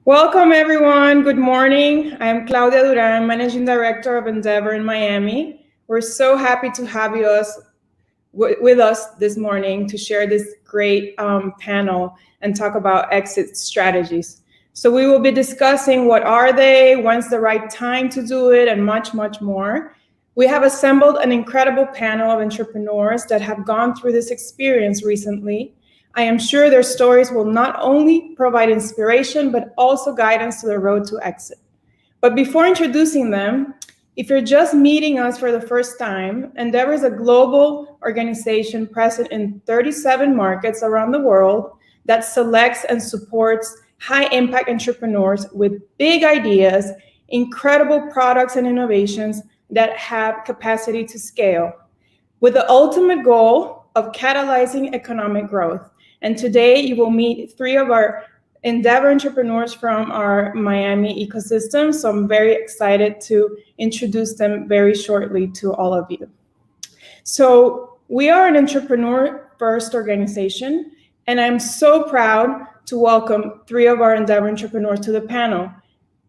Welcome, everyone. Good morning. I'm Claudia Duran, Managing Director of Endeavor in Miami. We're so happy to have you with us this morning to share this great panel and talk about exit strategies. So we will be discussing what are they, when's the right time to do it, and much, much more. We have assembled an incredible panel of entrepreneurs that have gone through this experience recently. I am sure their stories will not only provide inspiration, but also guidance to the road to exit. But before introducing them, if you're just meeting us for the first time, Endeavor is a global organization present in 37 markets around the world that selects and supports high-impact entrepreneurs with big ideas, incredible products and innovations that have capacity to scale, with the ultimate goal of catalyzing economic growth. And today you will meet three of our Endeavor entrepreneurs from our Miami ecosystem. So I'm very excited to introduce them very shortly to all of you. So we are an entrepreneur-first organization, and I'm so proud to welcome three of our Endeavor entrepreneurs to the panel.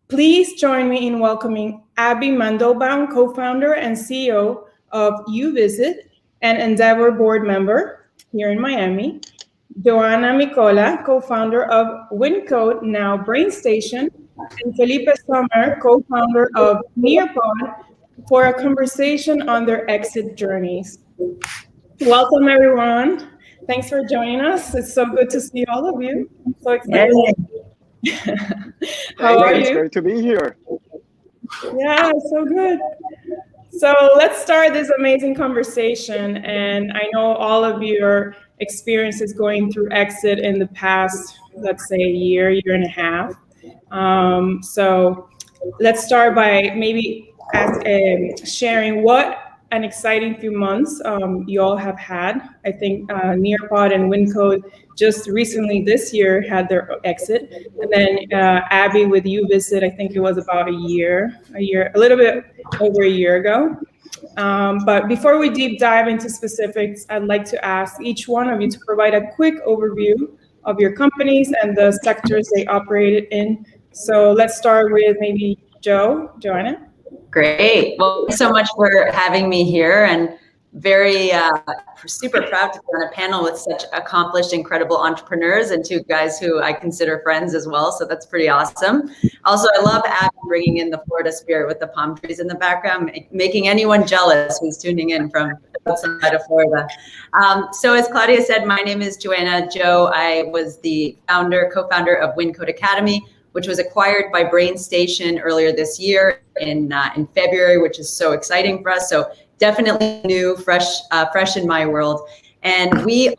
Please join me in welcoming Abby Mandelbaum, co-founder and CEO of UVisit and Endeavor board member here in Miami. Joanna Micola, co-founder of WinCode, now BrainStation, and Felipe Sommer, co-founder of Nearpod, for a conversation on their exit journeys. Welcome, everyone. Thanks for joining us. It's so good to see all of you. I'm so excited. How are you? It's great to be here. Yeah, so good. So let's start this amazing conversation. And I know all of your experiences going through exit in the past, let's say year and a half. So let's start by maybe sharing what an exciting few months you all have had. I think Nearpod and WinCode just recently this year had their exit. And then Abby with UVisit, I think it was about a little bit over a year ago. But before we deep dive into specifics, I'd like to ask each one of you to provide a quick overview of your companies and the sectors they operated in. So let's start with maybe Joanna. Great. Well, thanks so much for having me here, and very super proud to be on a panel with such accomplished, incredible entrepreneurs and two guys who I consider friends as well. So that's pretty awesome. Also, I love Abby bringing in the Florida spirit with the palm trees in the background, making anyone jealous who's tuning in from outside of Florida. So as Claudia said, my name is Joanna Joe. I was the co-founder of WinCode Academy, which was acquired by BrainStation earlier this year in February, which is so exciting for us. So definitely new, fresh in my world. And we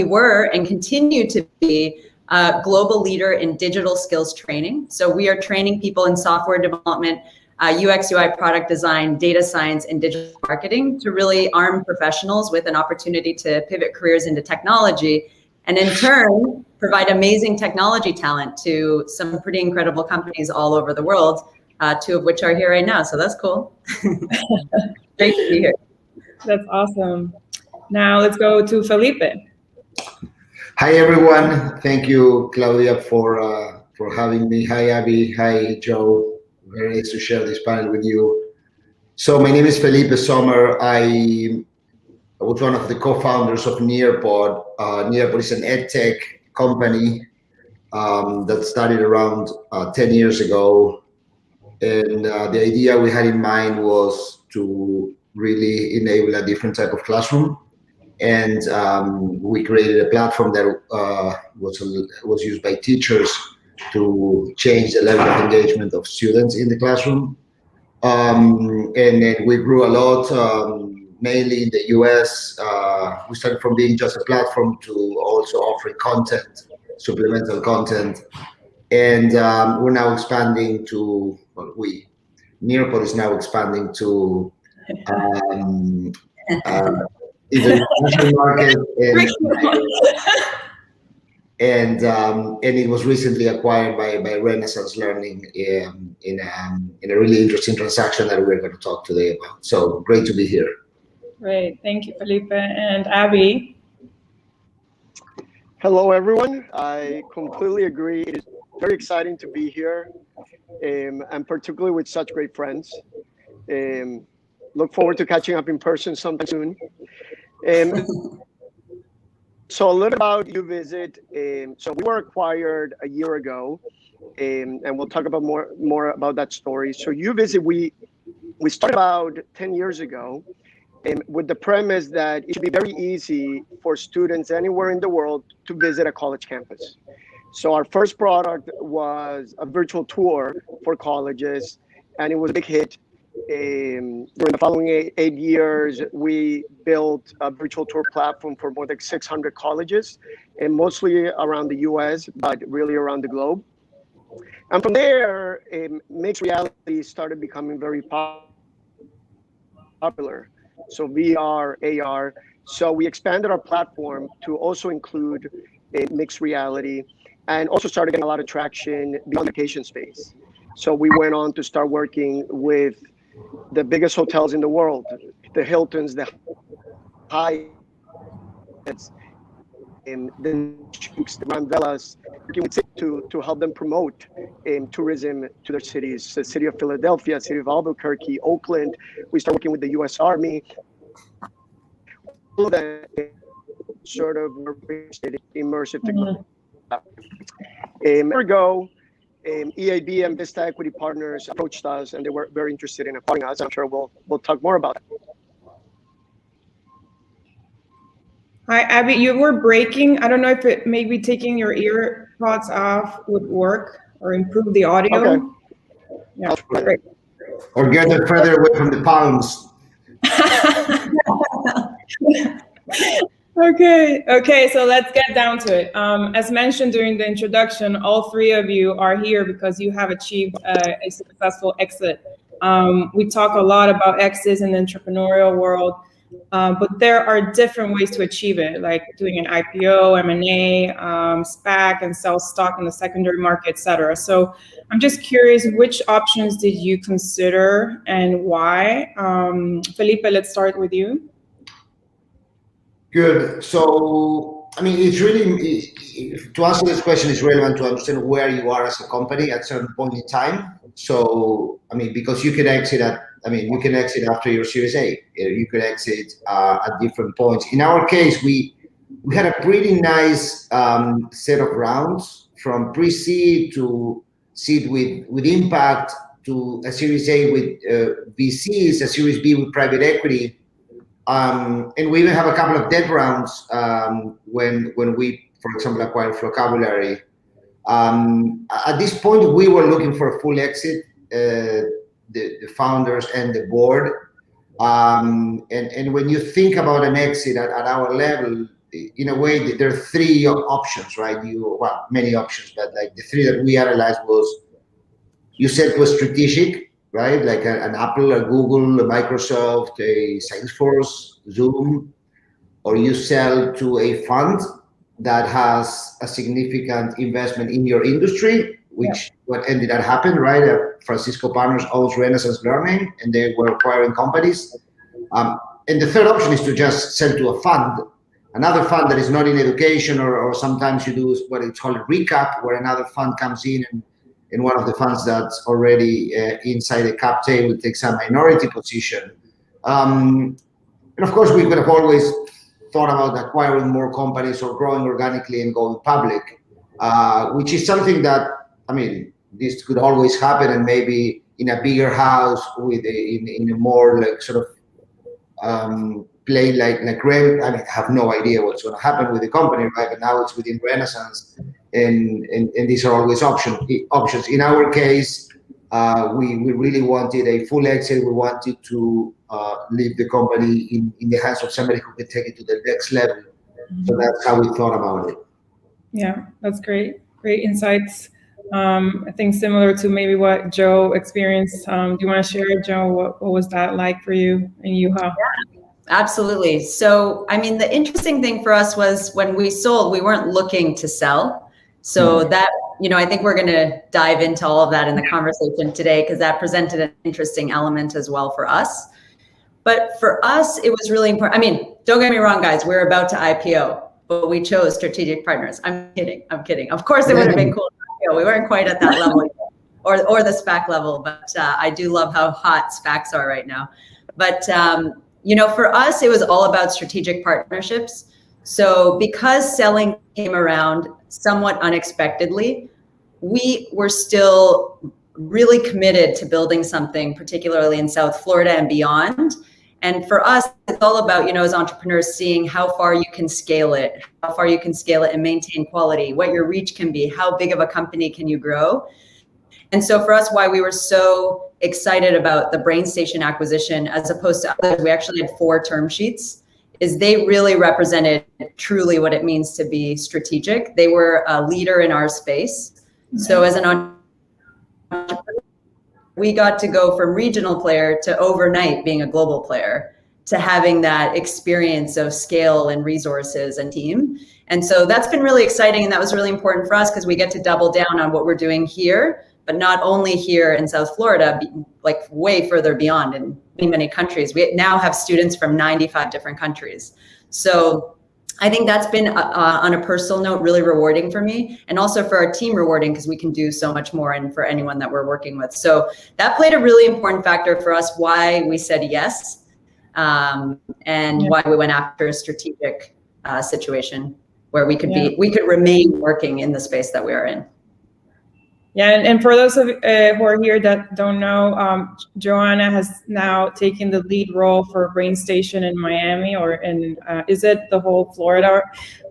were and continue to be a global leader in digital skills training. So we are training people in software development, UX, UI, product design, data science, and digital marketing to really arm professionals with an opportunity to pivot careers into technology, and in turn, provide amazing technology talent to some pretty incredible companies all over the world, two of which are here right now. So that's cool. Great to be here. That's awesome. Now let's go to Felipe. Hi, everyone. Thank you, Claudia, for having me. Hi, Abby. Hi, Joe. Very nice to share this panel with you. So my name is Felipe Sommer. I was one of the co-founders of Nearpod. Nearpod is an edtech company that started around 10 years ago. And the idea we had in mind was to really enable a different type of classroom. And we created a platform that was used by teachers to change the level of engagement of students in the classroom. And then we grew a lot. Mainly in the US, we started from being just a platform to also offering content, supplemental content. And we're now expanding to, Nearpod is now expanding to international market. And it was recently acquired by Renaissance Learning in a really interesting transaction that we're going to talk today about. So great to be here. Great, thank you, Felipe. And Abby? Hello, everyone. I completely agree. It is very exciting to be here, and particularly with such great friends. Look forward to catching up in person sometime soon. So a little about UVisit. So we were acquired a year ago, and we'll talk about more about that story. So UVisit, we started about 10 years ago, with the premise that it should be very easy for students anywhere in the world to visit a college campus. So our first product was a virtual tour for colleges, and it was a big hit. During the following 8 years, we built a virtual tour platform for more than 600 colleges, and mostly around the US, but really around the globe. And from there, mixed reality started becoming very popular. So VR, AR. So we expanded our platform to also include mixed reality, and also started getting a lot of traction beyond the vacation space. So we went on to start working with the biggest hotels in the world, the Hiltons, the Hyatts, the Sheiks, the Grand Velas, working with to help them promote tourism to their cities. The city of Philadelphia, city of Albuquerque, Oakland. We started working with the U.S. Army. All of that sort of immersive technology. A year ago, EAB and Vista Equity Partners approached us, and they were very interested in acquiring us. I'm sure we'll talk more about it. Hi, Abby, you were breaking. I don't know if it maybe taking your ear pods off would work or improve the audio. Okay. Yeah, great. Or get it further away from the palms. Okay, so let's get down to it. As mentioned during the introduction, all three of you are here because you have achieved a successful exit. We talk a lot about exits in the entrepreneurial world, but there are different ways to achieve it, like doing an IPO, M&A, SPAC, and sell stock in the secondary market, etc. So I'm just curious, which options did you consider and why? Felipe, let's start with you. Good. So, I mean, it's really, to answer this question, it's relevant to understand where you are as a company at a certain point in time. So, I mean, because you can exit after your Series A. You could exit at different points. In our case, we had a pretty nice set of rounds, from pre-seed to seed with impact, to a Series A with VCs, a Series B with private equity. And we even have a couple of debt rounds when we, for example, acquired Vocabulary. At this point, we were looking for a full exit, the founders and the board. And when you think about an exit at our level, in a way, there are three options, right? Many options, but like the three that we analyzed was, you sell to a strategic, right? Like an Apple, a Google, a Microsoft, a Salesforce, Zoom, or you sell to a fund that has a significant investment in your industry, which what ended up happening, right? Francisco Partners owns Renaissance Learning, and they were acquiring companies. And the third option is to just sell to a fund, another fund that is not in education, or sometimes you do what it's called a recap, where another fund comes in one of the funds that's already inside the cap table takes a minority position. And of course, we could have always thought about acquiring more companies or growing organically and going public, which is something that, I mean, this could always happen, and maybe in a bigger house with in a more like sort of play like Ren. I mean, I have no idea what's going to happen with the company, right? But now it's within Renaissance, and these are always options. In our case, we really wanted a full exit. We wanted to leave the company in the hands of somebody who could take it to the next level. So that's how we thought about it. Yeah, that's great. Great insights. I think similar to maybe what Joe experienced. Do you want to share, Joe, what was that like for you and Yuha? Yeah, absolutely. So, I mean, the interesting thing for us was when we sold, we weren't looking to sell. So that, I think we're going to dive into all of that in the conversation today, because that presented an interesting element as well for us. But for us, it was really important. I mean, don't get me wrong, guys, we're about to IPO, but we chose strategic partners. I'm kidding. Of course, it would have been cool to IPO. We weren't quite at that level yet, or the SPAC level, but I do love how hot SPACs are right now. But for us, it was all about strategic partnerships. So because selling came around somewhat unexpectedly, we were still really committed to building something, particularly in South Florida and beyond. And for us, it's all about, as entrepreneurs, seeing how far you can scale it, and maintain quality, what your reach can be, how big of a company can you grow. And so for us, why we were so excited about the BrainStation acquisition, as opposed to others, we actually had 4 term sheets, is they really represented truly what it means to be strategic. They were a leader in our space. So as an entrepreneur, we got to go from regional player to overnight being a global player, to having that experience of scale and resources and team. And so that's been really exciting. And that was really important for us because we get to double down on what we're doing here, but not only here in South Florida, like way further beyond in many countries. We now have students from 95 different countries. So I think that's been, on a personal note, really rewarding for me, and also for our team rewarding, because we can do so much more, and for anyone that we're working with. So that played a really important factor for us, why we said yes, and why we went after a strategic situation where we could remain working in the space that we are in. Yeah, and for those of who are here that don't know, Joanna has now taken the lead role for BrainStation in Miami, or in, is it the whole Florida?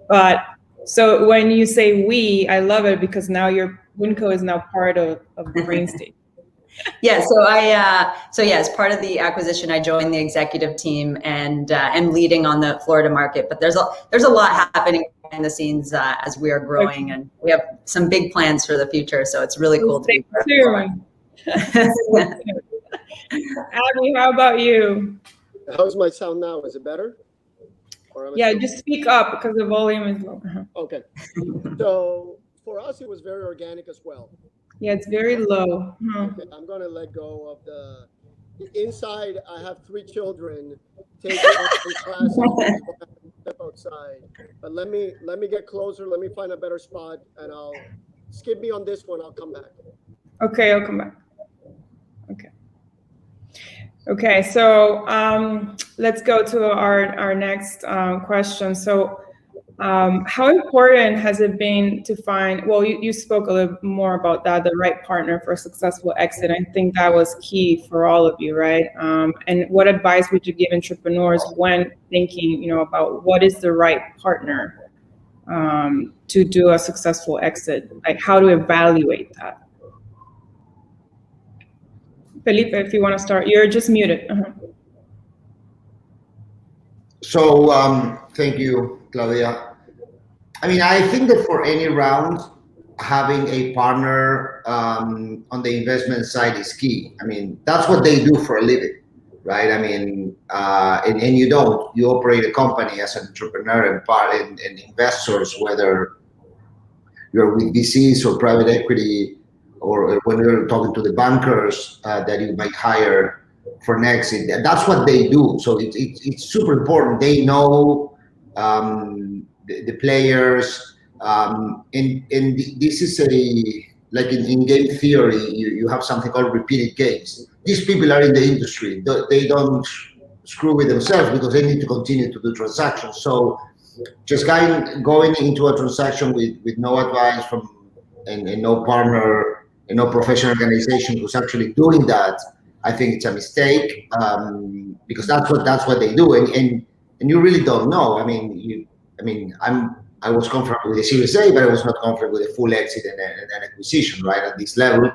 But so when you say we, I love it, because now your Winco is now part of BrainStation. Yeah, so as part of the acquisition, I joined the executive team and leading on the Florida market. But there's a lot happening behind the scenes as we are growing, and we have some big plans for the future. So it's really cool to be part of it. Abby, how about you? How's my sound now? Is it better? Yeah, just speak up because the volume is low. Okay. So for us, it was very organic as well. Yeah, it's very low. Okay, I'm going to let go of the inside. I have 3 children taking online classes. Step outside, but let me get closer. Let me find a better spot, and I'll skip me on this one. I'll come back. Okay, I'll come back. Okay. So let's go to our next question. So how important has it been to find, well, you spoke a little more about that, the right partner for a successful exit. I think that was key for all of you, right? And what advice would you give entrepreneurs when thinking, about what is the right partner to do a successful exit? Like, how to evaluate that? Felipe, if you want to start, you're just muted. So thank you, Claudia. I mean, I think that for any round, having a partner on the investment side is key. I mean, that's what they do for a living, right? I mean, and you operate a company as an entrepreneur and investors, whether you're with VCs or private equity, or when you're talking to the bankers that you might hire for an exit. That's what they do. So it's super important. They know the players, and this is like in game theory, you have something called repeated games. These people are in the industry. They don't screw with themselves because they need to continue to do transactions. So just going into a transaction with no advice and no partner and no professional organization who's actually doing that, I think it's a mistake, because that's what they do, and you really don't know. I was comfortable with the Series A, but I was not comfortable with a full exit and an acquisition, right, at this level.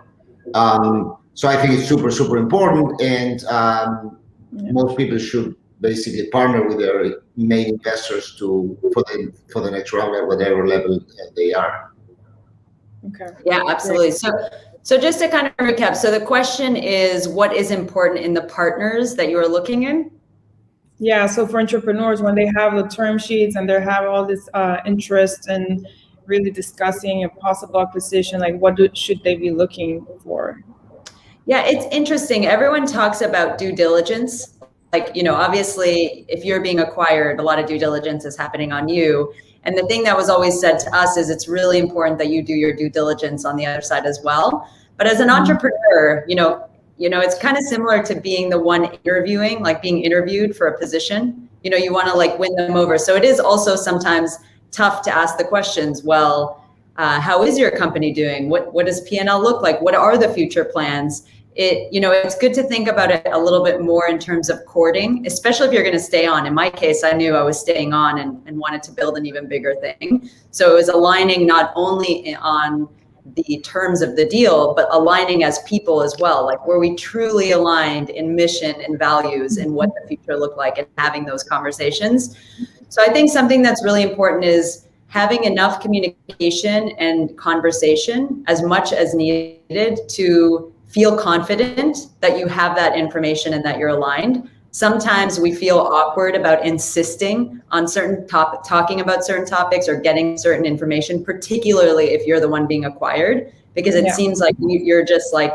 So I think it's super important, and most people should basically partner with their main investors for the next round at whatever level they are. Okay. Yeah, absolutely. So just to kind of recap, so the question is, what is important in the partners that you are looking in? Yeah, so for entrepreneurs, when they have the term sheets and they have all this interest in really discussing a possible acquisition, like what should they be looking for? Yeah, it's interesting. Everyone talks about due diligence. Like, obviously, if you're being acquired, a lot of due diligence is happening on you. And the thing that was always said to us is it's really important that you do your due diligence on the other side as well. But as an entrepreneur, it's kind of similar to being the one interviewing, like being interviewed for a position. You want to like win them over. So it is also sometimes tough to ask the questions. Well, how is your company doing? What does P&L look like? What are the future plans? It's good to think about it a little bit more in terms of courting, especially if you're going to stay on. In my case, I knew I was staying on and wanted to build an even bigger thing. So it was aligning not only on the terms of the deal, but aligning as people as well. Like, were we truly aligned in mission and values and what the future looked like, and having those conversations. So I think something that's really important is having enough communication and conversation as much as needed to feel confident that you have that information and that you're aligned. Sometimes we feel awkward about insisting on talking about certain topics or getting certain information, particularly if you're the one being acquired, because it seems like you're just like,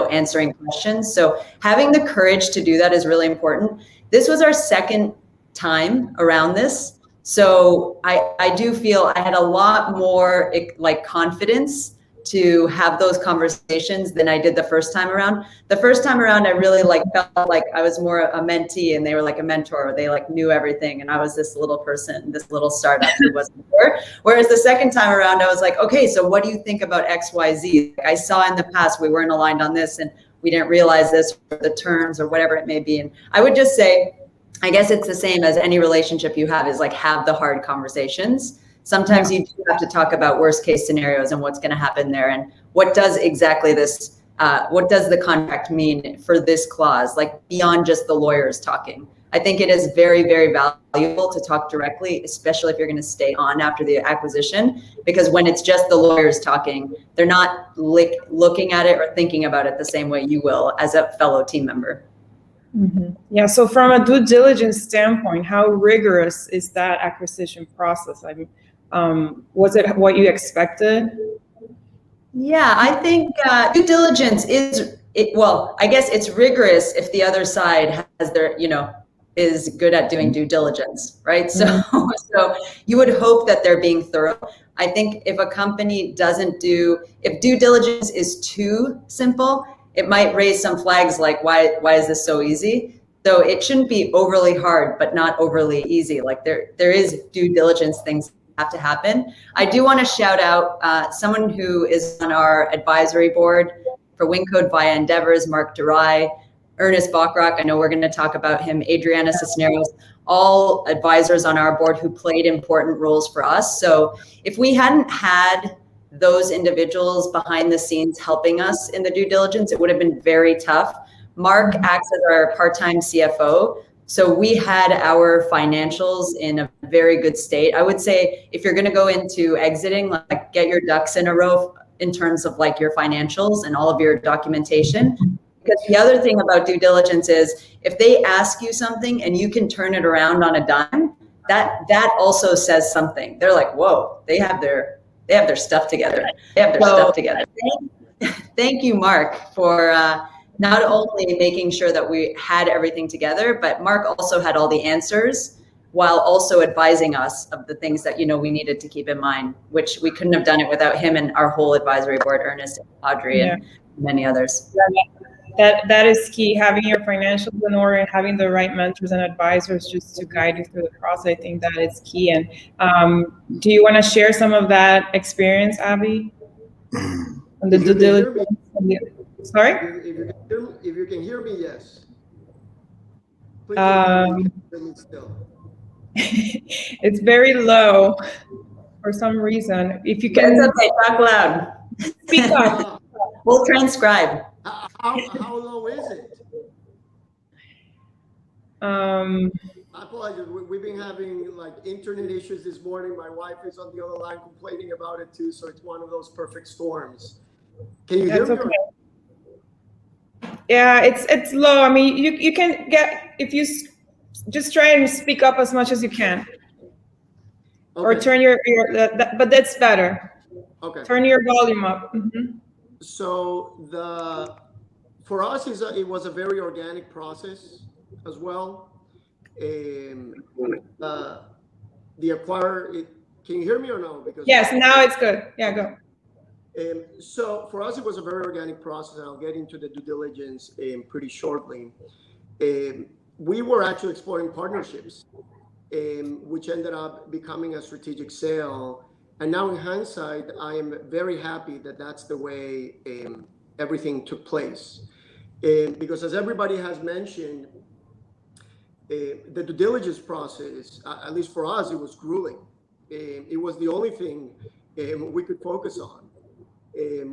answering questions. So having the courage to do that is really important. This was our second time around this. So I do feel I had a lot more like confidence to have those conversations than I did the first time around. The first time around, I really felt like I was more a mentee and they were like a mentor. They knew everything. And I was this little person, this little startup who wasn't sure. Whereas the second time around, I was like, okay, so what do you think about X, Y, Z? I saw in the past, we weren't aligned on this and we didn't realize this, or the terms or whatever it may be. And I would just say, I guess it's the same as any relationship you have, is have the hard conversations. Sometimes you do have to talk about worst case scenarios and what's going to happen there, and what does exactly this, what does the contract mean for this clause, beyond just the lawyers talking. I think it is very, very valuable to talk directly, especially if you're going to stay on after the acquisition, because when it's just the lawyers talking, they're not looking at it or thinking about it the same way you will as a fellow team member. Mm-hmm. Yeah. So from a due diligence standpoint, how rigorous is that acquisition process? Was it what you expected? Yeah, I think due diligence I guess it's rigorous if the other side has is good at doing due diligence, right? Mm-hmm. So you would hope that they're being thorough. I think if a company if due diligence is too simple, it might raise some flags like, why is this so easy? So it shouldn't be overly hard, but not overly easy. There is due diligence things have to happen. I do want to shout out someone who is on our advisory board for WinCode via Endeavors, Mark Duran, Ernest Bachrock. I know we're going to talk about him, Adriana Cisneros, all advisors on our board who played important roles for us. So if we hadn't had those individuals behind the scenes helping us in the due diligence, it would have been very tough. Mark acts as our part-time CFO. So we had our financials in a very good state. I would say if you're going to go into exiting, get your ducks in a row in terms of your financials and all of your documentation. Because the other thing about due diligence is if they ask you something and you can turn it around on a dime, that also says something. They're like, whoa, they have their stuff together. Thank you, Mark, for not only making sure that we had everything together, but Mark also had all the answers while also advising us of the things that we needed to keep in mind, which we couldn't have done it without him and our whole advisory board, Ernest, Audrey, and many others. That is key, having your financials in order and having the right mentors and advisors just to guide you through the process. I think that is key. And do you want to share some of that experience, Abby? On the due diligence? Sorry? If you can hear me, yes. Please hear me still. It's very low for some reason. If you can. It's okay, talk loud. Speak up. We'll transcribe. How low is it? I apologize. We've been having internet issues this morning. My wife is on the other line complaining about it too. So it's one of those perfect storms. Can you hear me? Okay. Yeah, it's low. I mean, you can get, if you just try and speak up as much as you can, okay. Or turn your but that's better. Okay. Turn your volume up. Mm-hmm. So for us it was a very organic process as well. The acquirer Can you hear me or no? Because yes, now it's good. Yeah, go. So for us, it was a very organic process, and I'll get into the due diligence pretty shortly. We were actually exploring partnerships, which ended up becoming a strategic sale. And now in hindsight, I am very happy that that's the way everything took place. Because as everybody has mentioned, the due diligence process, at least for us, it was grueling. It was the only thing we could focus on.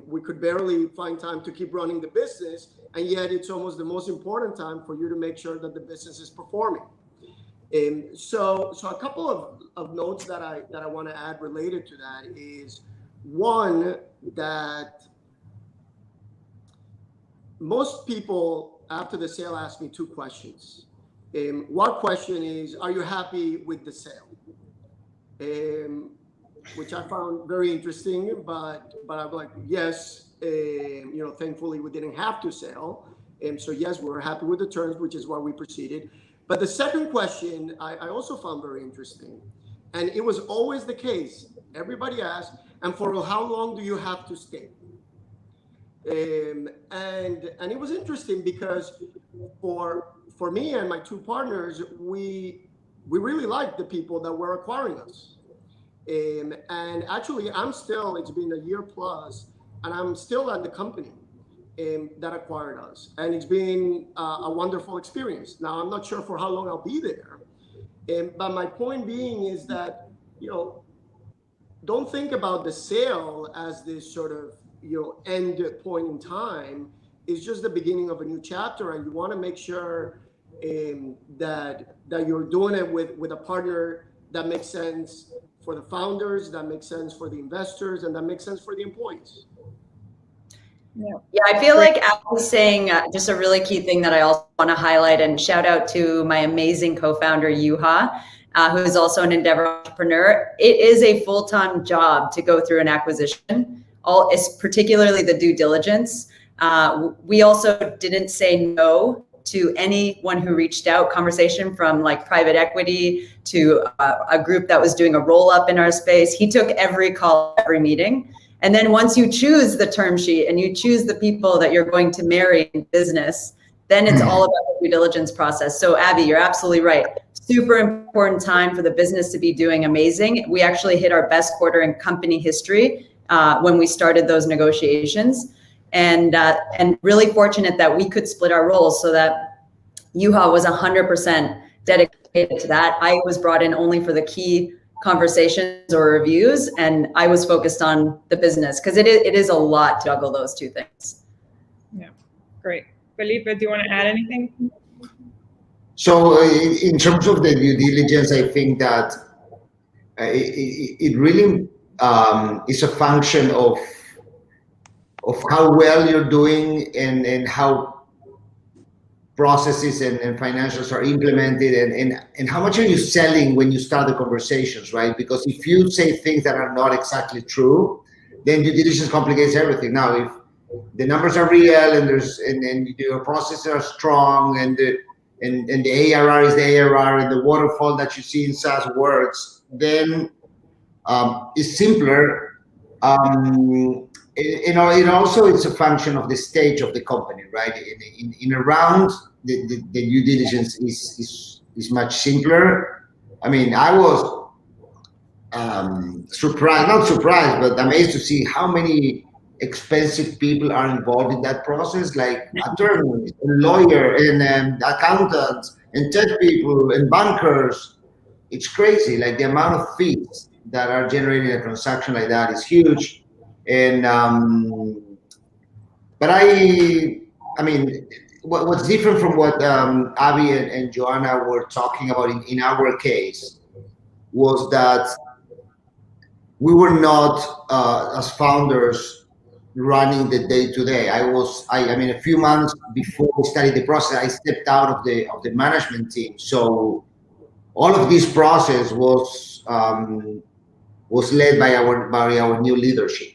We could barely find time to keep running the business, and yet it's almost the most important time for you to make sure that the business is performing. So a couple of notes that I want to add related to that is, one, that most people after the sale ask me two questions. One question is, are you happy with the sale? Which I found very interesting, but I'm like, yes, thankfully we didn't have to sell. So yes, we were happy with the terms, which is why we proceeded. But the second question I also found very interesting, and it was always the case. Everybody asked, and for how long do you have to stay? And it was interesting because for me and my two partners, we really liked the people that were acquiring us. And actually, it's been a year plus, and I'm still at the company that acquired us. And it's been a wonderful experience. Now, I'm not sure for how long I'll be there. But my point being is that, don't think about the sale as this sort of, end point in time. It's just the beginning of a new chapter. And you want to make sure that you're doing it with a partner that makes sense for the founders, that makes sense for the investors, and that makes sense for the employees. Yeah, I feel like Al was saying just a really key thing that I also want to highlight, and shout out to my amazing co-founder, Yuha, who is also an Endeavor entrepreneur. It is a full-time job to go through an acquisition, particularly the due diligence. We also didn't say no to anyone who reached out, conversation from like private equity to a group that was doing a roll-up in our space. He took every call, every meeting. And then once you choose the term sheet and you choose the people that you're going to marry in business, then it's all about the due diligence process. So Abby, you're absolutely right. Super important time for the business to be doing amazing. We actually hit our best quarter in company history when we started those negotiations. And really fortunate that we could split our roles so that Yuha was 100% dedicated to that. I was brought in only for the key conversations or reviews, and I was focused on the business because it is a lot to juggle those two things. Yeah, great. Felipe, do you want to add anything? So in terms of the due diligence, I think that it really is a function of how well you're doing and how processes and financials are implemented and how much are you selling when you start the conversations, right? Because if you say things that are not exactly true, then due diligence complicates everything. Now, if the numbers are real and your processes are strong and the ARR is the ARR and the waterfall that you see in SaaS works, then it's simpler. Also it's a function of the stage of the company, right? In a round, the due diligence is much simpler. I mean, I was not surprised, but amazed to see how many expensive people are involved in that process, like attorneys, and lawyer, and accountants, and tech people, and bankers. It's crazy. Like the amount of fees that are generated in a transaction like that is huge. And but I mean, what's different from what Abby and Joanna were talking about in our case was that we were not as founders running the day-to-day. I mean, a few months before we started the process, I stepped out of the management team. So all of this process was led by our new leadership.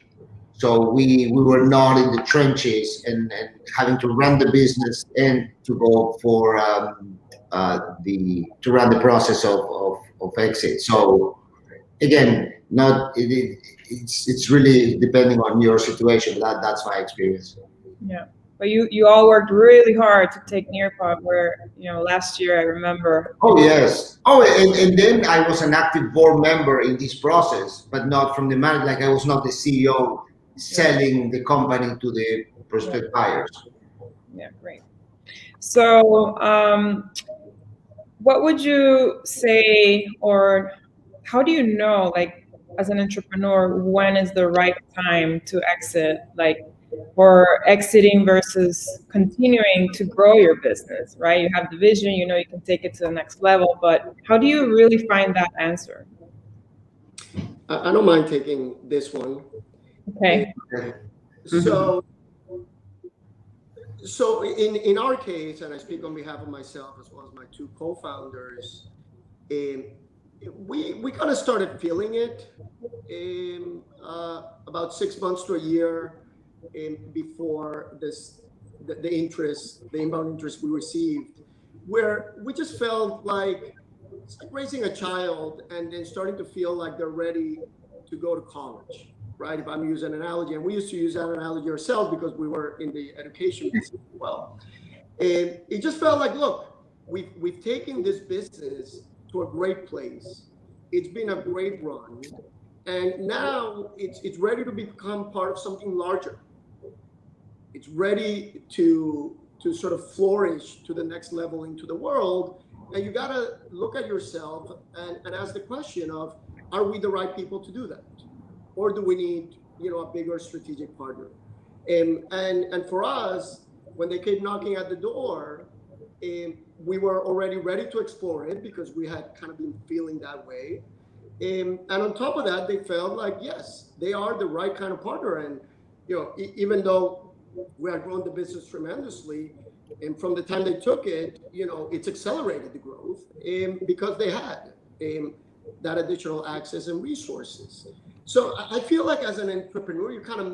So we were not in the trenches and having to run the business and to go for to run the process of exit. So again, It's really depending on your situation. That's my experience. Yeah. But you all worked really hard to take Nearpod where, last year I remember. Oh, yes. Oh, and then I was an active board member in this process, but not from the man. Like I was not the CEO selling the company to the prospective buyers. Yeah, great. So, what would you say, or how do you know, like, as an entrepreneur, when is the right time to exit, like, or exiting versus continuing to grow your business, right? You have the vision, you can take it to the next level, but how do you really find that answer? I don't mind taking this one. Okay. So in our case, and I speak on behalf of myself as well as my two co-founders, we kind of started feeling it about 6 months to a year before the inbound interest we received, where we just felt like it's like raising a child and then starting to feel like they're ready to go to college, right? If I'm using an analogy, and we used to use that analogy ourselves because we were in the education business as well. And it just felt like, look, we've taken this business to a great place. It's been a great run. And now it's ready to become part of something larger. It's ready to sort of flourish to the next level into the world. And you got to look at yourself and ask the question of, are we the right people to do that? Or do we need, a bigger strategic partner? And for us, when they came knocking at the door, we were already ready to explore it because we had kind of been feeling that way. And on top of that, they felt like, yes, they are the right kind of partner. And, even though we had grown the business tremendously, and from the time they took it, it's accelerated the growth because they had that additional access and resources. So I feel like as an entrepreneur, you kind of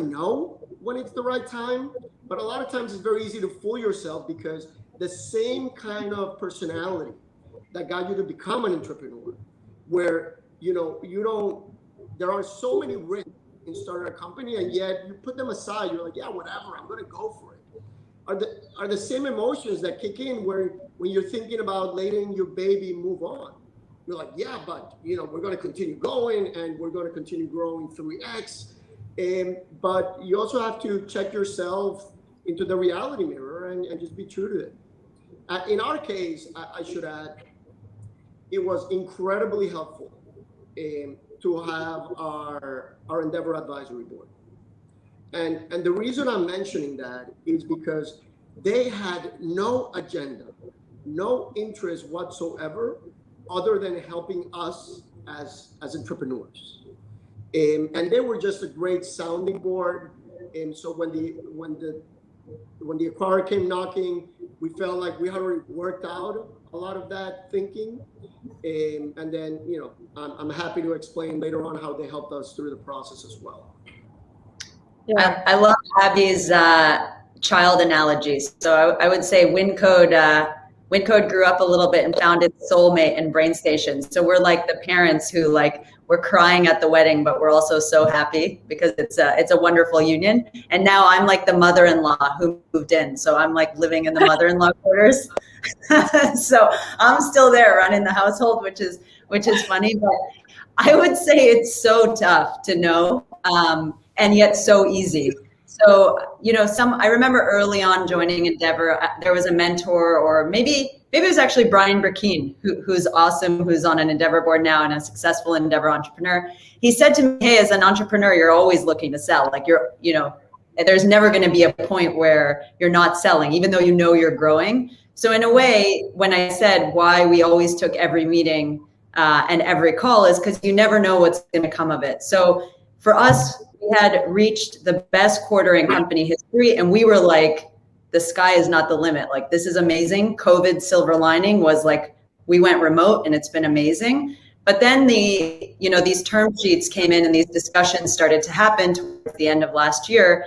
know when it's the right time, but a lot of times it's very easy to fool yourself because the same kind of personality that got you to become an entrepreneur, where there are so many risks in starting a company, and yet you put them aside. You're like, yeah, whatever, I'm going to go for it. Are the same emotions that kick in when you're thinking about letting your baby move on. You're like, yeah, but we're going to continue going and we're going to continue growing 3x. But you also have to check yourself into the reality mirror and just be true to it. In our case, I should add, it was incredibly helpful to have our Endeavor Advisory Board. And the reason I'm mentioning that is because they had no agenda, no interest whatsoever other than helping us as entrepreneurs. And they were just a great sounding board. And so when the acquirer came knocking, we felt like we had already worked out a lot of that thinking. And then, I'm happy to explain later on how they helped us through the process as well. Yeah. I love Abby's child analogies. So I would say WinCode grew up a little bit and found its soulmate in BrainStation. So we're like the parents who we're crying at the wedding, but we're also so happy because it's a wonderful union. And now I'm like the mother-in-law who moved in. So I'm like living in the mother-in-law quarters. So I'm still there running the household, which is funny. But I would say it's so tough to know, and yet so easy. So, I remember early on joining Endeavor, there was a mentor, or maybe it was actually Brian Burkeen, who's awesome, who's on an Endeavor board now and a successful Endeavor entrepreneur. He said to me, hey, as an entrepreneur, you're always looking to sell. Like there's never going to be a point where you're not selling, even though you're growing. So in a way, when I said why we always took every meeting and every call is because you never know what's going to come of it. So for us, we had reached the best quarter in company history, and we were like, the sky is not the limit. Like, this is amazing. COVID silver lining was like, we went remote and it's been amazing. But then these term sheets came in and these discussions started to happen towards the end of last year.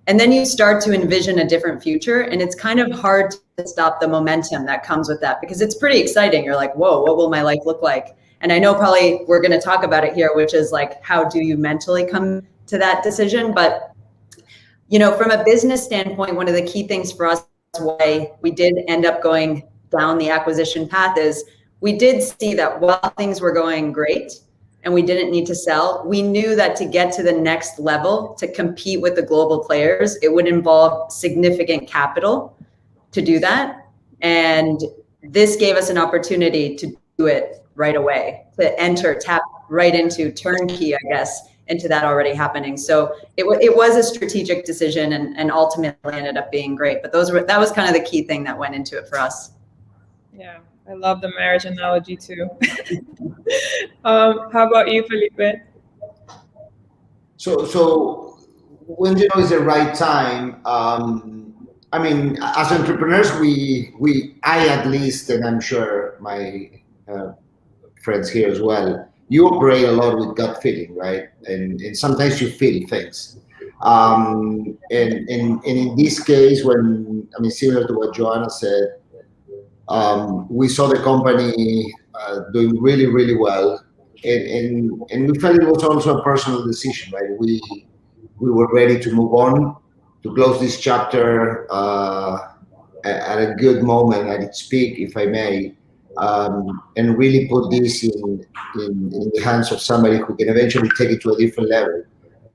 And then you start to envision a different future, and it's kind of hard to stop the momentum that comes with that because it's pretty exciting. You're like, whoa, what will my life look like? And I know probably we're going to talk about it here, which is like, how do you mentally come to that decision? But, you know, from a business standpoint, one of the key things for us, why we did end up going down the acquisition path, is we did see that while things were going great and we didn't need to sell, we knew that to get to the next level, to compete with the global players, it would involve significant capital to do that. And this gave us an opportunity to do it right away, to tap right into turnkey, I guess, into that already happening. So it was a strategic decision, and ultimately ended up being great. But that was kind of the key thing that went into it for us. Yeah, I love the marriage analogy too. How about you, Felipe? So when you know is the right time, I mean, as entrepreneurs, I at least, and I'm sure my friends here as well, you operate a lot with gut feeling, right? And sometimes you feel things. And in this case, similar to what Joanna said, we saw the company doing really, really well. And we felt it was also a personal decision, right? We were ready to move on, to close this chapter at a good moment, at its peak, if I may, and really put this in the hands of somebody who can eventually take it to a different level.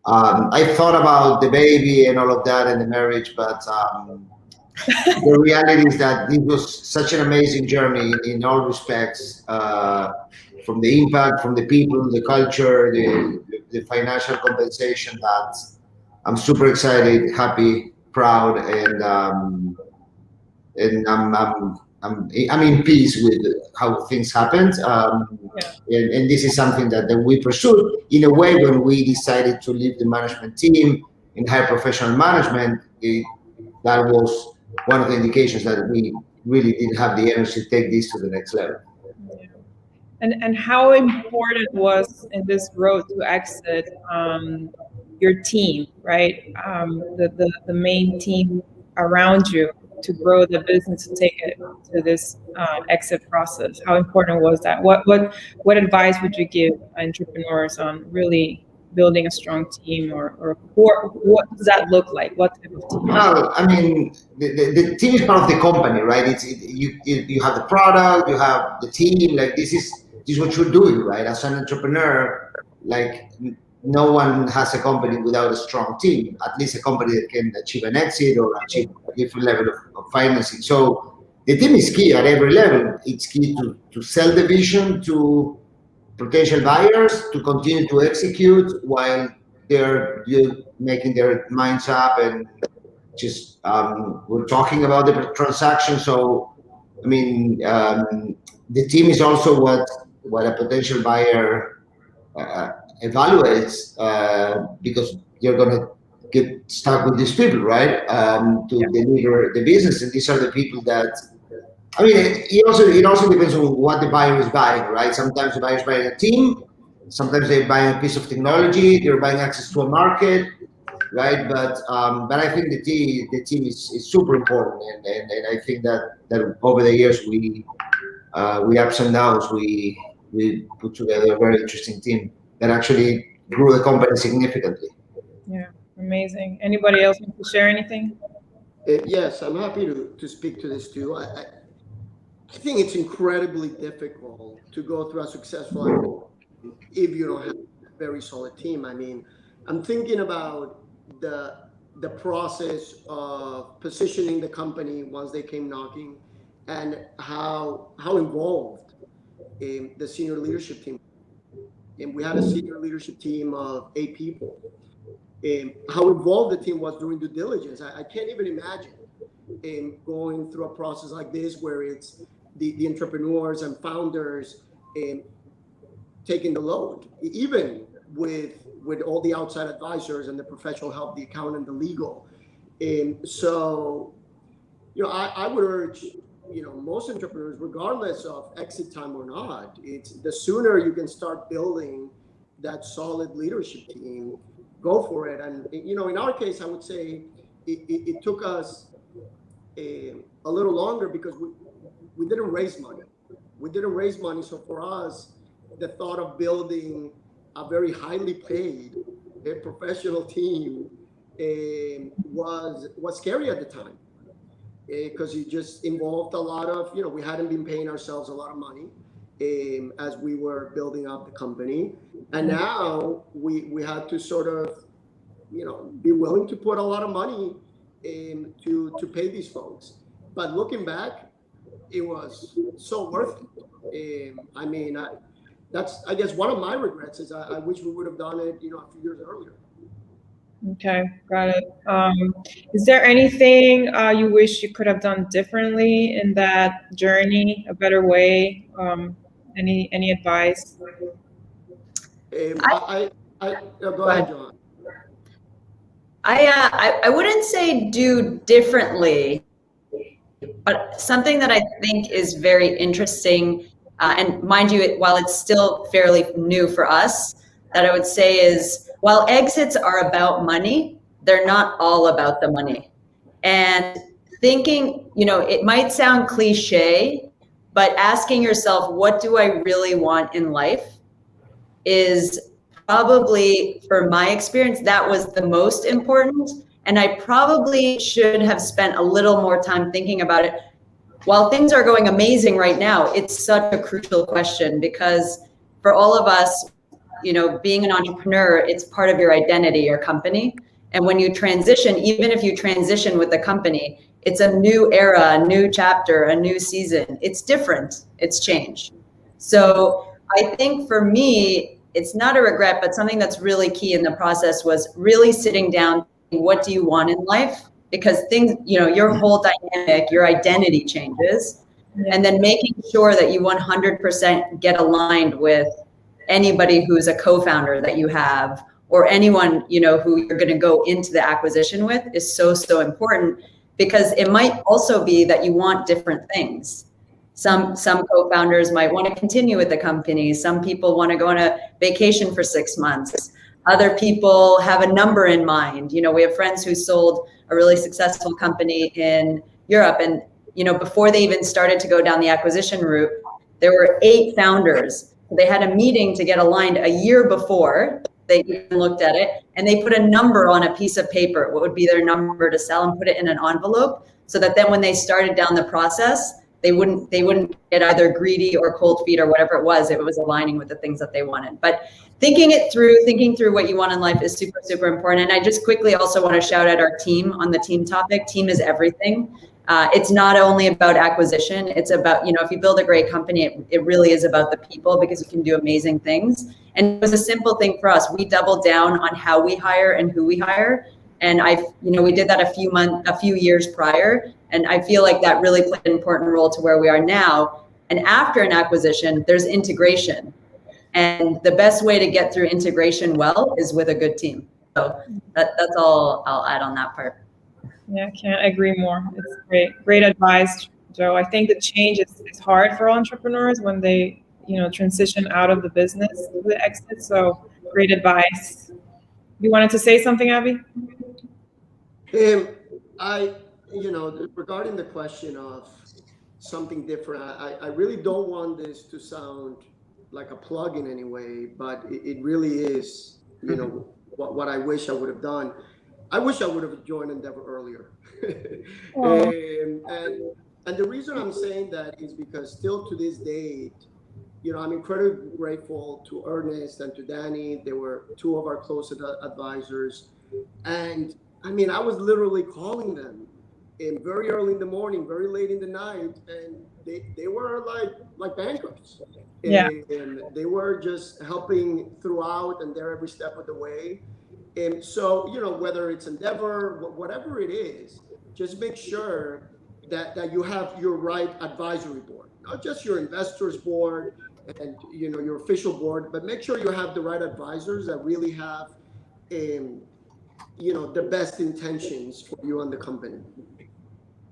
I thought about the baby and all of that and the marriage, but the reality is that this was such an amazing journey in all respects, from the impact, from the people, the culture, the financial compensation, that I'm super excited, happy, proud, and I'm in peace with how things happened. And this is something that we pursued in a way. When we decided to leave the management team and hire professional management, that was one of the indications that we really didn't have the energy to take this to the next level. Yeah. And how important was in this road to exit your team, right? The main team around you to grow the business, to take it to this exit process. How important was that? What advice would you give entrepreneurs on really building a strong team, or what does that look like? What type of team? Well, I mean, the team is part of the company, right? You have the product, you have the team. Like this is what you're doing, right? As an entrepreneur, like no one has a company without a strong team. At least a company that can achieve an exit or achieve a different level of financing. So the team is key at every level. It's key to sell the vision to potential buyers, to continue to execute while they're making their minds up, and just we're talking about the transaction. So I mean, the team is also what a potential buyer evaluates, because you're going to get stuck with these people, right? To deliver the business, and these are the people that. I mean, it also depends on what the buyer is buying, right? Sometimes the buyer is buying a team, sometimes they're buying a piece of technology, they're buying access to a market, right? But I think the team is super important, and I think that over the years we ups and downs, we put together a very interesting team that actually grew the company significantly. Yeah, amazing. Anybody else want to share anything? Yes, I'm happy to speak to this too. I think it's incredibly difficult to go through a successful acquisition if you don't have a very solid team. I mean, I'm thinking about the process of positioning the company once they came knocking, and how involved the senior leadership team. And we had a senior leadership team of 8 people. How involved the team was during due diligence. I can't even imagine going through a process like this, where it's the entrepreneurs and founders taking the load, even with all the outside advisors and the professional help, the accountant, the legal. So, I would urge, most entrepreneurs, regardless of exit time or not, it's the sooner you can start building that solid leadership team, go for it. And, in our case, I would say it took us a little longer because we didn't raise money. So for us, the thought of building a very highly paid professional team was scary at the time, because it just involved a lot of, we hadn't been paying ourselves a lot of money as we were building up the company. And now we had to sort of, be willing to put a lot of money to pay these folks. But looking back, it was so worth it. That's, I guess, one of my regrets is I wish we would have done it, a few years earlier. Okay, got it. Is there anything you wish you could have done differently in that journey, a better way? Any advice? Go ahead, John. I wouldn't say do differently, but something that I think is very interesting, and mind you, while it's still fairly new for us, that I would say is, while exits are about money, they're not all about the money. And thinking, it might sound cliche, but asking yourself, what do I really want in life, is probably, for my experience, that was the most important. And I probably should have spent a little more time thinking about it. While things are going amazing right now, it's such a crucial question, because for all of us, being an entrepreneur, it's part of your identity, your company. And when you transition, even if you transition with the company, it's a new era, a new chapter, a new season. It's different, it's change. So I think for me, it's not a regret, but something that's really key in the process was really sitting down, what do you want in life? Because things, your whole dynamic, your identity changes. And then making sure that you 100% get aligned with anybody who's a co-founder that you have, or anyone, who you're going to go into the acquisition with, is so, so important, because it might also be that you want different things. Some co-founders might want to continue with the company. Some people want to go on a vacation for 6 months. Other people have a number in mind. We have friends who sold a really successful company in Europe, and before they even started to go down the acquisition route, there were 8 founders. They had a meeting to get aligned a year before they even looked at it, and they put a number on a piece of paper, what would be their number to sell, and put it in an envelope, so that then when they started down the process, they wouldn't get either greedy or cold feet or whatever it was aligning with the things that they wanted. But thinking through what you want in life is super, super important. And I just quickly also want to shout out our team on the team topic. Team is everything. It's not only about acquisition. It's about, if you build a great company, it really is about the people, because you can do amazing things. And it was a simple thing for us. We doubled down on how we hire and who we hire. And we did that a few years prior. And I feel like that really played an important role to where we are now. And after an acquisition, there's integration. And the best way to get through integration well is with a good team. So that's all I'll add on that part. Yeah, can't agree more. It's great advice, Joe. I think the change is hard for entrepreneurs when they, transition out of the business, the exit. So great advice. You wanted to say something, Abby? Regarding the question of something different, I really don't want this to sound like a plug in any way, but it really is, what I wish I would have done. I wish I would have joined Endeavor earlier. And the reason I'm saying that is because still to this date, I'm incredibly grateful to Ernest and to Danny. They were 2 of our closest advisors. And I was literally calling them very early in the morning, very late in the night, and they were like bankers. Yeah. And they were just helping throughout and there every step of the way. And so, whether it's Endeavor, whatever it is, just make sure that you have your right advisory board, not just your investors board and, your official board, but make sure you have the right advisors that really have, the best intentions for you and the company.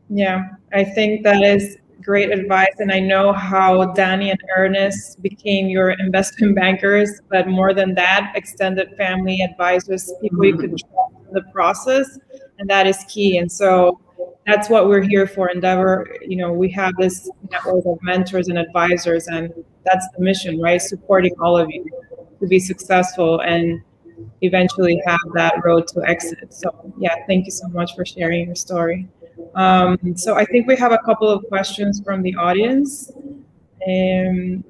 Yeah, I think that is great advice. And I know how Danny and Ernest became your investment bankers, but more than that, extended family advisors, people you could trust in the process. And that is key. And so that's what we're here for, Endeavor. We have this network of mentors and advisors, and that's the mission, right? Supporting all of you to be successful and eventually have that road to exit. So yeah, thank you so much for sharing your story. So I think we have a couple of questions from the audience.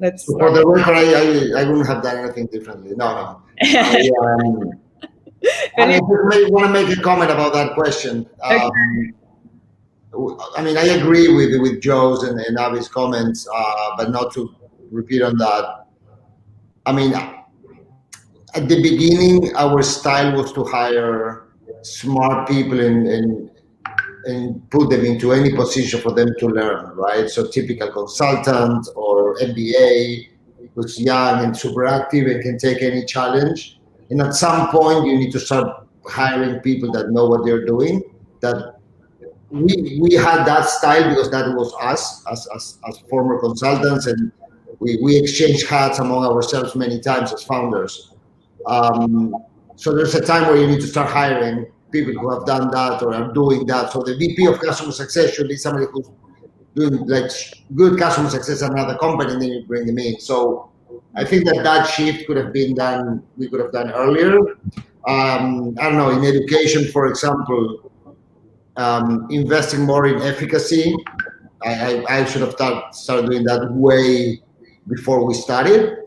Let's So for the record, I wouldn't have done anything differently. No. I just want to make a comment about that question. Okay. I mean, I agree with Joe's and Avi's comments, but not to repeat on that. I mean, at the beginning, our style was to hire smart people and put them into any position for them to learn, right? So typical consultant or MBA who's young and super active and can take any challenge. And at some point, you need to start hiring people that know what they're doing. That we had that style because that was us as former consultants, and we exchanged hats among ourselves many times as founders. So there's a time where you need to start hiring people who have done that or are doing that. So the VP of customer success should be somebody who's doing like good customer success at another company, and then you bring them in. So I think that shift could have been done. We could have done earlier. I don't know, in education, for example, investing more in efficacy. I should have started doing that way before we started.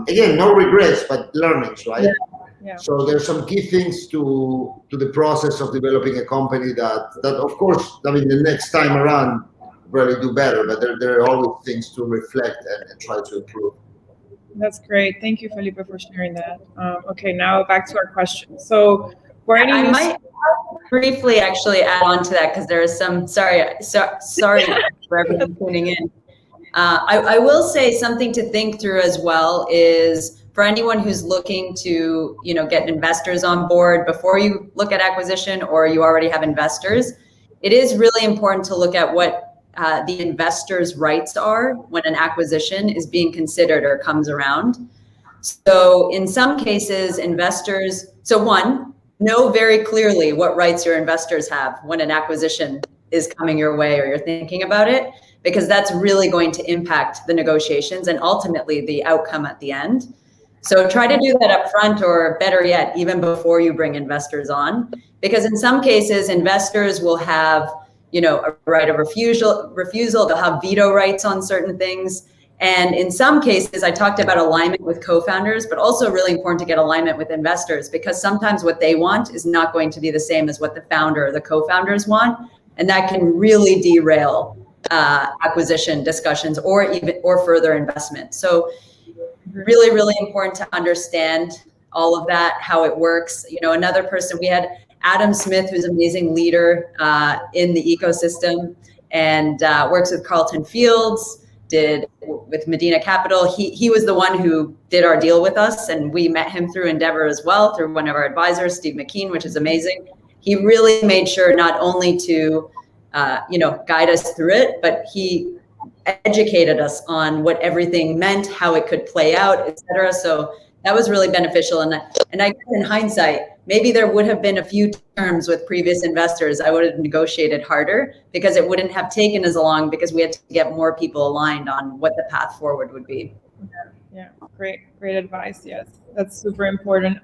Again, no regrets, but learnings, right? Yeah. So there's some key things to the process of developing a company that of course, I mean, the next time around, really do better, but there are always things to reflect and try to improve. That's great. Thank you, Felipe, for sharing that. Okay, now back to our question. So for any I might briefly actually add on to that because there is some, sorry for everyone tuning in. I will say something to think through as well is for anyone who's looking to, get investors on board before you look at acquisition or you already have investors, it is really important to look at what the investors' rights are when an acquisition is being considered or comes around. So in some cases, investors, know very clearly what rights your investors have when an acquisition is coming your way or you're thinking about it, because that's really going to impact the negotiations and ultimately the outcome at the end. So try to do that up front, or better yet, even before you bring investors on, because in some cases, investors will have, a right of refusal, they'll have veto rights on certain things. And in some cases, I talked about alignment with co-founders, but also really important to get alignment with investors, because sometimes what they want is not going to be the same as what the founder or the co-founders want. And that can really derail acquisition discussions or further investment. So really, really important to understand all of that, how it works. Another person, we had Adam Smith, who's an amazing leader in the ecosystem and works with Carlton Fields, did with Medina Capital. He was the one who did our deal with us, and we met him through Endeavor as well, through one of our advisors, Steve McKean, which is amazing. He really made sure not only to guide us through it, but he educated us on what everything meant, how it could play out, etc. So that was really beneficial. And I guess in hindsight, maybe there would have been a few terms with previous investors I would have negotiated harder, because it wouldn't have taken as long, because we had to get more people aligned on what the path forward would be. Yeah, great advice. Yes, that's super important.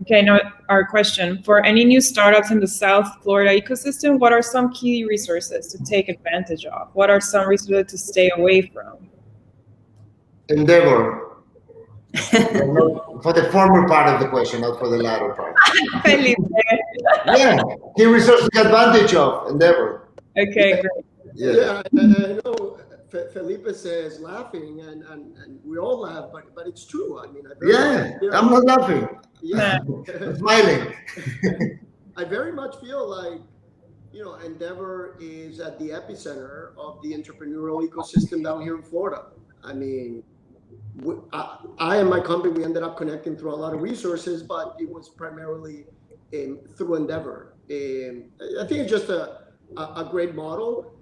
Okay, now our question. For any new startups in the South Florida ecosystem, what are some key resources to take advantage of? What are some resources to stay away from? Endeavor. For the former part of the question, not for the latter part. Yeah, key resources to take advantage of. Endeavor. Okay, great. Yeah, I know Felipe says laughing, and we all laugh, but it's true. I mean, I'm not laughing. Yeah, I'm smiling. I very much feel like, Endeavor is at the epicenter of the entrepreneurial ecosystem down here in Florida. I mean, I and my company, we ended up connecting through a lot of resources, but it was primarily through Endeavor. I think it's just a great model.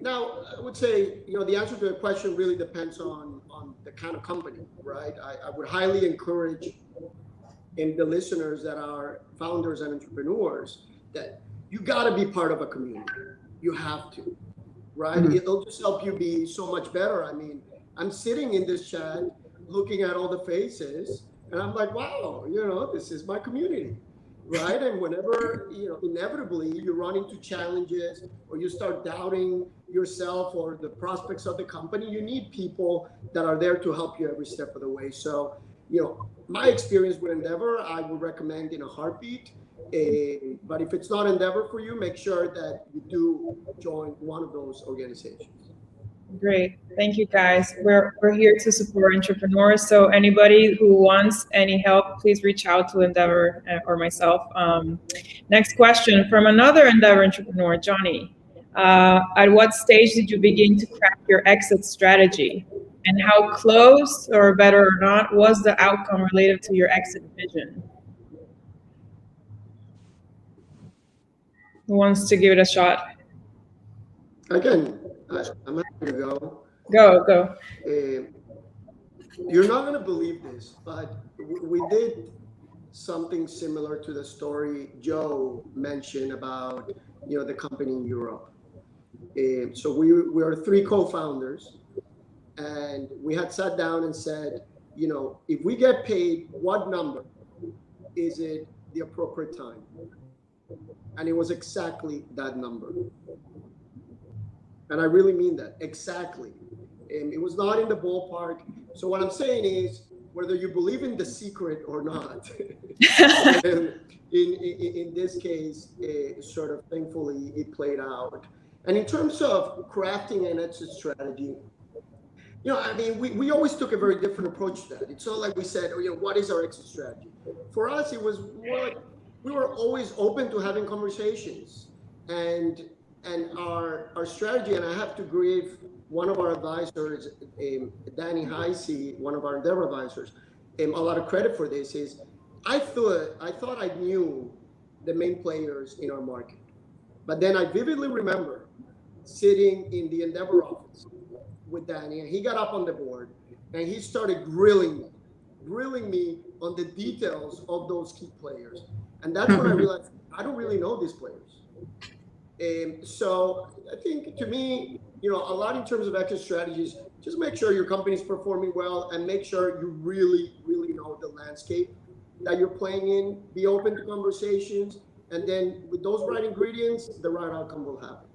Now, I would say, the answer to the question really depends on the kind of company, right? I would highly encourage the listeners that are founders and entrepreneurs that you got to be part of a community. You have to, right? Mm-hmm. It'll just help you be so much better. I mean, I'm sitting in this chat looking at all the faces, and I'm like, wow, this is my community, right? And whenever, inevitably you run into challenges or you start doubting yourself or the prospects of the company, you need people that are there to help you every step of the way. So, my experience with Endeavor, I would recommend in a heartbeat. But if it's not Endeavor for you, make sure that you do join one of those organizations. Great. Thank you, guys. We're here to support entrepreneurs. So anybody who wants any help, please reach out to Endeavor or myself. Next question from another Endeavor entrepreneur, Johnny. At what stage did you begin to craft your exit strategy? And how close, or better or not, was the outcome related to your exit vision? Who wants to give it a shot? Again, I'm happy to go. Go. You're not going to believe this, but we did something similar to the story Joe mentioned about, the company in Europe. So we are 3 co-founders, and we had sat down and said, if we get paid, what number is it the appropriate time? And it was exactly that number. And I really mean that, exactly. It was not in the ballpark. So what I'm saying is, whether you believe in The Secret or not, in this case, sort of thankfully it played out. And in terms of crafting an exit strategy, we always took a very different approach to that. It's not like we said, what is our exit strategy? For us, it was more like we were always open to having conversations. And our strategy, and I have to give one of our advisors, Danny Heisey, one of our Endeavor advisors, a lot of credit for this. Is I thought I knew the main players in our market, but then I vividly remember sitting in the Endeavor office with Danny, and he got up on the board and he started grilling me on the details of those key players, and that's when I realized I don't really know these players. So I think, to me, a lot in terms of exit strategies, just make sure your company is performing well and make sure you really, really know the landscape that you're playing in. Be open to conversations, and then with those right ingredients, the right outcome will happen.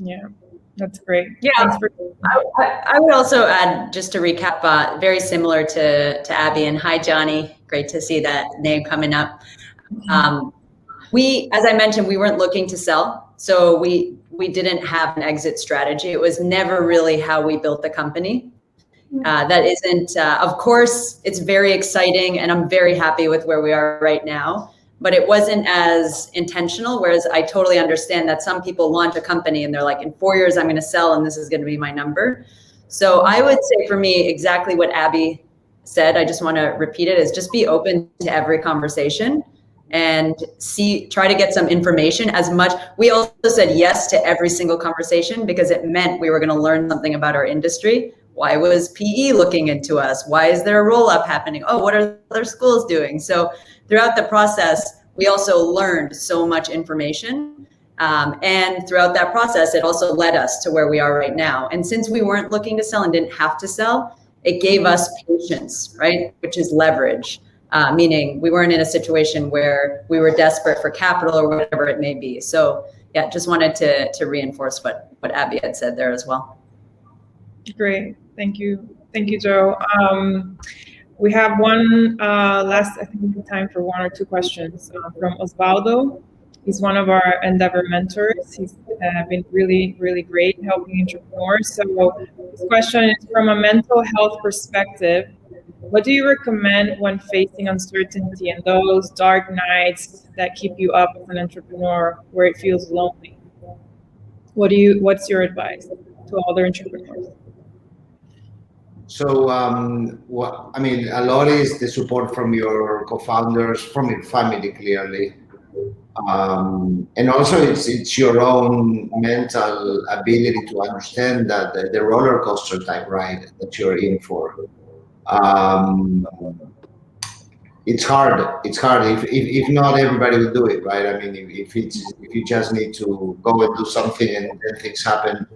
Yeah, that's great. Yeah, I would also add, just to recap, very similar to Abby, and hi, Johnny. Great to see that name coming up. As I mentioned, we weren't looking to sell, so we didn't have an exit strategy. It was never really how we built the company. That isn't, of course, it's very exciting, and I'm very happy with where we are right now, but it wasn't as intentional, whereas I totally understand that some people launch a company and they're like, in 4 years, I'm going to sell, and this is going to be my number. So I would say, for me, exactly what Abby said, I just want to repeat it, is just be open to every conversation and try to get some information as much. We also said yes to every single conversation because it meant we were going to learn something about our industry. Why was PE looking into us? Why is there a roll-up happening? Oh, what are other schools doing? So throughout the process, we also learned so much information. And throughout that process, it also led us to where we are right now. And since we weren't looking to sell and didn't have to sell, it gave us patience, right? Which is leverage. Meaning we weren't in a situation where we were desperate for capital or whatever it may be. So yeah, just wanted to reinforce what Abby had said there as well. Great, thank you, Joe. We have one last, I think we have time for 1 or 2 questions from Osvaldo. He's one of our Endeavor mentors. He's been really, really great helping entrepreneurs. So this question is, from a mental health perspective, what do you recommend when facing uncertainty and those dark nights that keep you up as an entrepreneur where it feels lonely? What's your advice to other entrepreneurs? So, a lot is the support from your co-founders, from your family, clearly. And also it's your own mental ability to understand that the roller coaster type ride that you're in for. it's hard. It's hard. If not, everybody will do it, right? I mean, if you just need to go and do something and then things happen,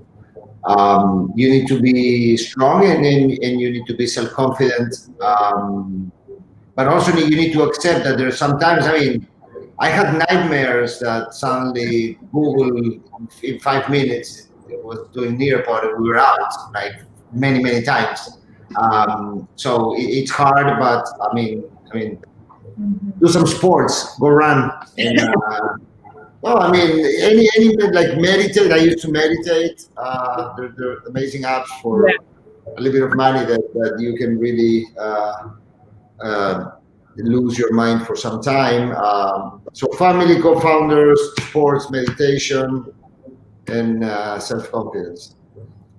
you need to be strong and you need to be self-confident. But also you need to accept that there's sometimes, I mean, I had nightmares that suddenly Google in 5 minutes was doing Nearpod and we were out like many times. So it's hard, but I mean, do some sports, go run, and no, I mean any like meditate. I used to meditate. There are amazing apps for a little bit of money that you can really lose your mind for some time. So family, co-founders, sports, meditation, and self-confidence.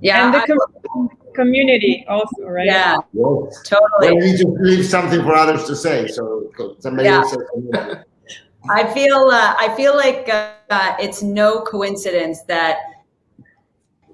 Yeah, and the community also, right? Yeah, yes. totally. Well, I need to leave something for others to say. So somebody else says community. I feel like it's no coincidence that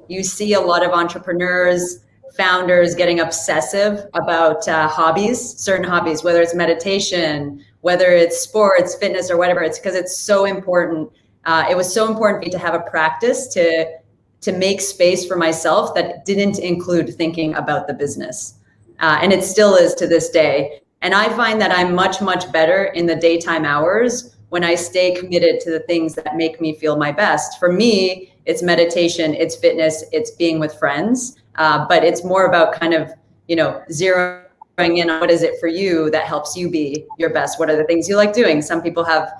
you see a lot of entrepreneurs, founders getting obsessive about certain hobbies, whether it's meditation, whether it's sports, fitness, or whatever. It's because it's so important. It was so important for me to have a practice to make space for myself that didn't include thinking about the business. And it still is to this day. And I find that I'm much better in the daytime hours when I stay committed to the things that make me feel my best. For me, it's meditation, it's fitness, it's being with friends. But it's more about kind of, zeroing in on what is it for you that helps you be your best? What are the things you like doing? Some people have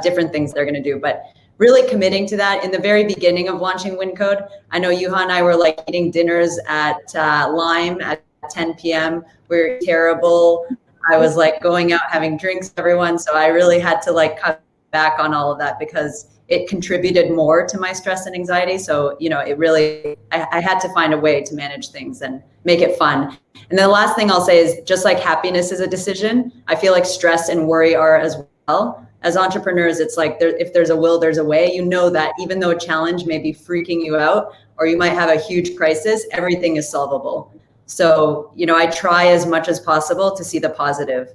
different things they're going to do, but really committing to that. In the very beginning of launching WinCode, I know Juha and I were like eating dinners at Lime at 10 p.m. We were terrible. I was like going out having drinks with everyone. So I really had to like cut back on all of that because it contributed more to my stress and anxiety. So, it really, I had to find a way to manage things and make it fun. And then the last thing I'll say is just like happiness is a decision. I feel like stress and worry are as well. As entrepreneurs, it's like if there's a will, there's a way. You know that even though a challenge may be freaking you out or you might have a huge crisis, everything is solvable. So, I try as much as possible to see the positive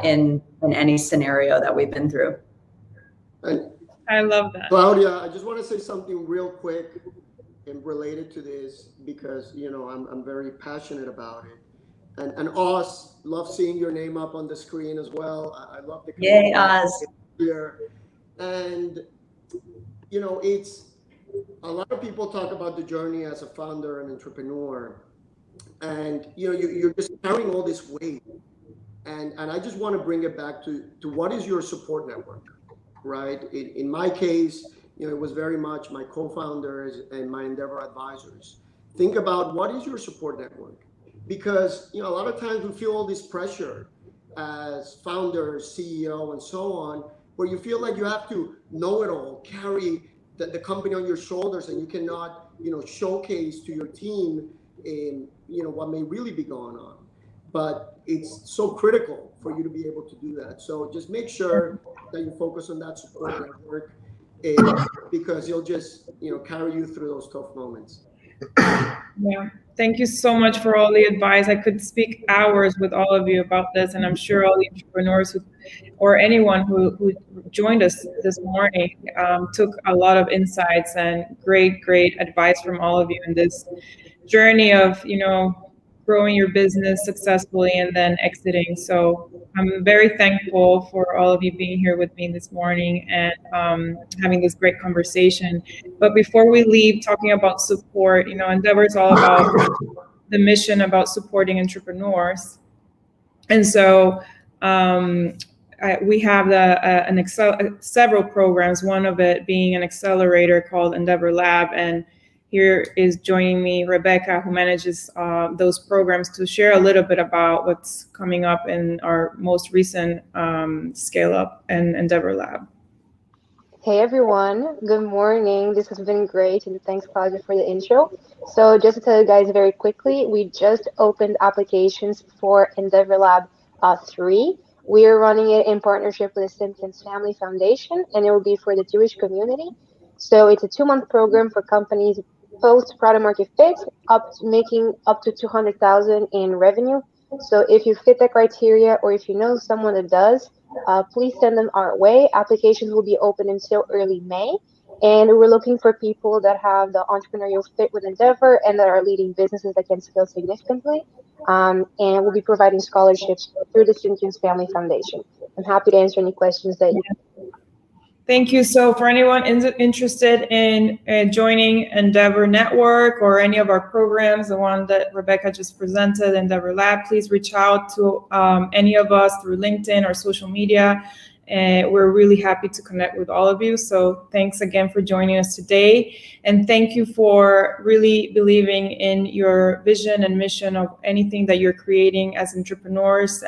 in any scenario that we've been through. And I love that. Claudia, I just want to say something real quick and related to this because, I'm very passionate about it. And Oz, love seeing your name up on the screen as well. I love the Yay, Oz. Here. And, it's a lot of people talk about the journey as a founder and entrepreneur. And, you're just carrying all this weight. And I just want to bring it back to what is your support network, right? In my case, it was very much my co-founders and my Endeavor advisors. Think about what is your support network? Because, a lot of times we feel all this pressure as founders, CEO, and so on, where you feel like you have to know it all, carry the company on your shoulders, and you cannot, showcase to your team in, what may really be going on. But it's so critical for you to be able to do that. So just make sure that you focus on that support network because you'll just, carry you through those tough moments. Yeah. Thank you so much for all the advice. I could speak hours with all of you about this, and I'm sure all the entrepreneurs or anyone who joined us this morning took a lot of insights and great advice from all of you in this journey of, growing your business successfully and then exiting. So I'm very thankful for all of you being here with me this morning and having this great conversation. But before we leave talking about support, Endeavor is all about the mission about supporting entrepreneurs. And so we have several programs, one of it being an accelerator called Endeavor Lab. And here is joining me Rebecca, who manages those programs, to share a little bit about what's coming up in our most recent Scale Up and Endeavor Lab. Hey everyone, good morning. This has been great, and thanks Claudia for the intro. So just to tell you guys very quickly, we just opened applications for Endeavor Lab 3. We are running it in partnership with the Simpkins Family Foundation, and it will be for the Jewish community. So it's a 2-month program for companies post product market fit, making up to $200,000 in revenue. So if you fit the criteria or if you know someone that does, please send them our way. Applications will be open until early May. And we're looking for people that have the entrepreneurial fit with Endeavor and that are leading businesses that can scale significantly. And we'll be providing scholarships through the Students Family Foundation. I'm happy to answer any questions that you have. Thank you. So for anyone interested in joining Endeavor Network or any of our programs, the one that Rebecca just presented, Endeavor Lab, please reach out to any of us through LinkedIn or social media. And we're really happy to connect with all of you. So thanks again for joining us today. And thank you for really believing in your vision and mission of anything that you're creating as entrepreneurs.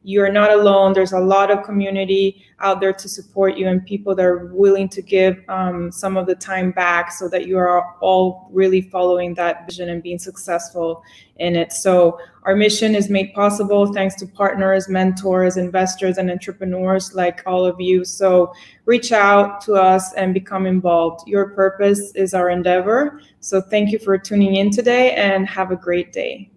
You're not alone. There's a lot of community out there to support you and people that are willing to give some of the time back so that you are all really following that vision and being successful in it. So our mission is made possible thanks to partners, mentors, investors, and entrepreneurs like all of you. So reach out to us and become involved. Your purpose is our endeavor. So thank you for tuning in today and have a great day.